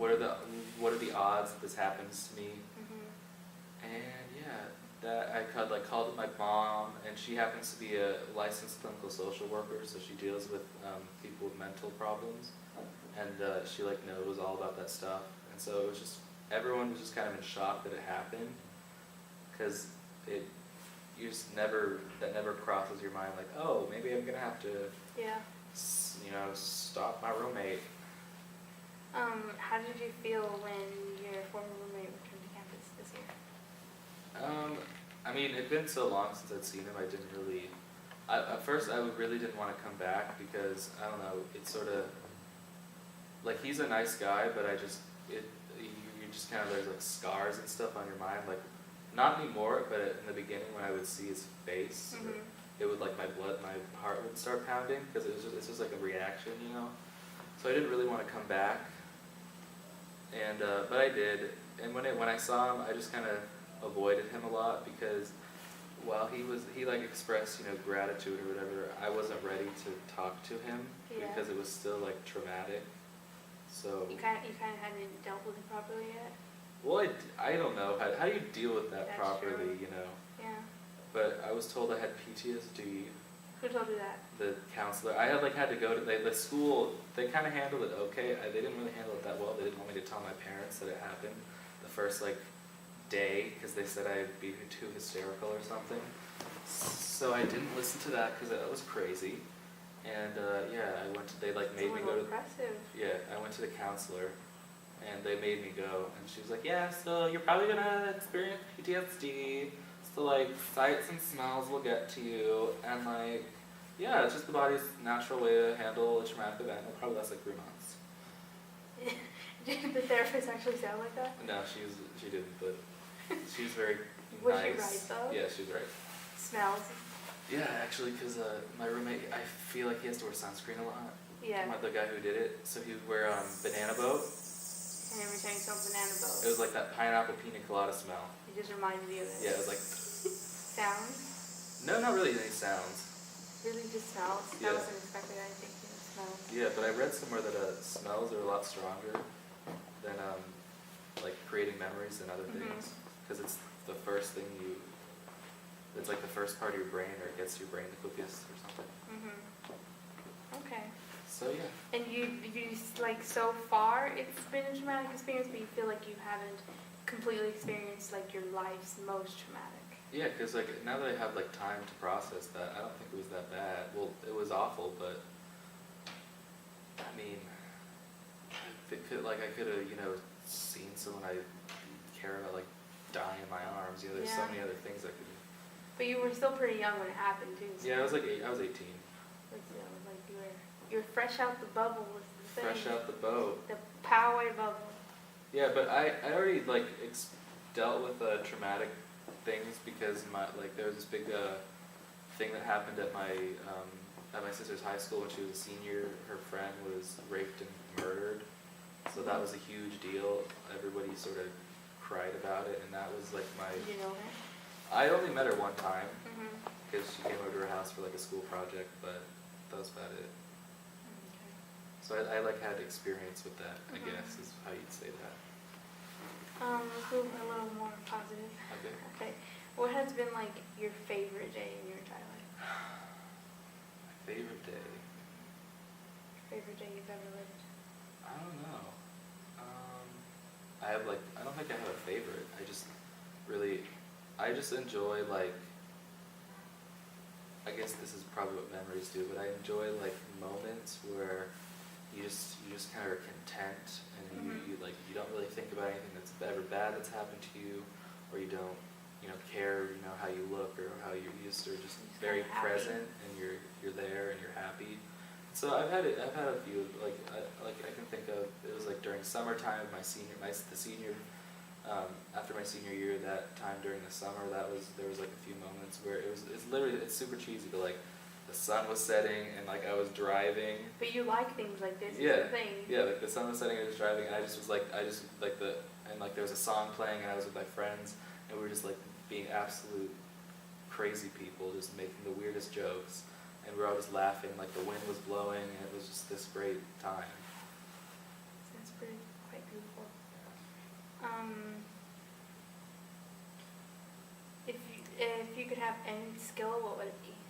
what are the odds that this happens to me? And yeah, that I called my mom, and she happens to be a licensed clinical social worker, so she deals with people with mental problems, and she like knows all about that stuff. And so it was just everyone was just kind of in shock that it happened, because you just never crosses your mind like, oh, maybe I'm gonna have to stop my roommate. How did you feel when your former roommate returned to campus this year? I mean, it'd been so long since I'd seen him, I didn't really. At first, I really didn't want to come back because I don't know. It's sort of like he's a nice guy, but you just kind of there's like scars and stuff on your mind. Like not anymore, but in the beginning when I would see his face, it would like my heart would start pounding because it's just like a reaction, you know. So I didn't really want to come back, and but I did. And when I saw him, I just kind of avoided him a lot because while he like expressed gratitude or whatever, I wasn't ready to talk to him because it was still like traumatic. So you kind of hadn't dealt with it properly yet. Well, I don't know how do you deal with that That's properly, true. Yeah. But I was told I had PTSD. Who told you that? The counselor. I had to go to the school. They kind of handled it okay. They didn't really handle it that well. They didn't want me to tell my parents that it happened the first day because they said I'd be too hysterical or something. So I didn't listen to that because that was crazy. And I went to made me go to. Impressive. Yeah, I went to the counselor, and they made me go. And she was like, "Yeah, so you're probably gonna experience PTSD. So sights and smells will get to you, and it's just the body's natural way to handle a traumatic event. It'll probably last 3 months." Did the therapist actually sound like that? No, she didn't, but she's very Was nice. she right though? Yeah, she's right. Smells. Yeah, actually, because my roommate, I feel like he has to wear sunscreen a lot. Yeah. The guy who did it, so he would wear banana boat. And every time you saw banana boat. It was like that pineapple pina colada smell. It just reminded you of it. Yeah, it was like. Sounds? No, not really any sounds. Really just smells? Yeah. I wasn't expecting anything to smell. Yeah, but I read somewhere that smells are a lot stronger than creating memories and other things, because it's the first thing it's like the first part of your brain, or it gets your brain the quickest or something. Okay. So yeah. And you so far it's been a traumatic experience, but you feel like you haven't completely experienced your life's most traumatic. Yeah, because now that I have time to process that, I don't think it was that bad. Well, it was awful, but I mean, I could have seen someone I care about die in my arms. There's so many other things I could. But you were still pretty young when it happened too. So yeah, I was 18. You were fresh out the bubble. Was the thing. Fresh out the boat. The Poway bubble. Yeah, but I already dealt with traumatic things because there was this big thing that happened at my sister's high school when she was a senior. Her friend was raped and murdered, so that was a huge deal. Everybody sort of cried about it, and that was my. Did you know her? I only met her one time because she came over to her house for a school project, but that was about it. Okay. So I had experience with that, I guess, is how you'd say that. Let's move a little more positive. Okay. What has been your favorite day in your entire life? My favorite day? Favorite day you've ever lived? I don't know. I don't think I have a favorite. I just enjoy I guess this is probably what memories do, but I enjoy moments where you just kind of are content, and you don't really think about anything that's ever bad that's happened to you, or you don't care how you look or how you're used to, just very present, and you're there and you're happy. So I've had a few I can think of. It was during summertime, after my senior year, that time during the summer, there was a few moments where it's super cheesy, but the sun was setting and I was driving. But you like things like this. Yeah. It's a thing. Yeah, the sun was setting and I was driving, and there was a song playing, and I was with my friends, and we were just being absolute crazy people, just making the weirdest jokes, and we were all just laughing, the wind was blowing, and it was just this great time. That's quite beautiful. if you could have any skill, what would it be?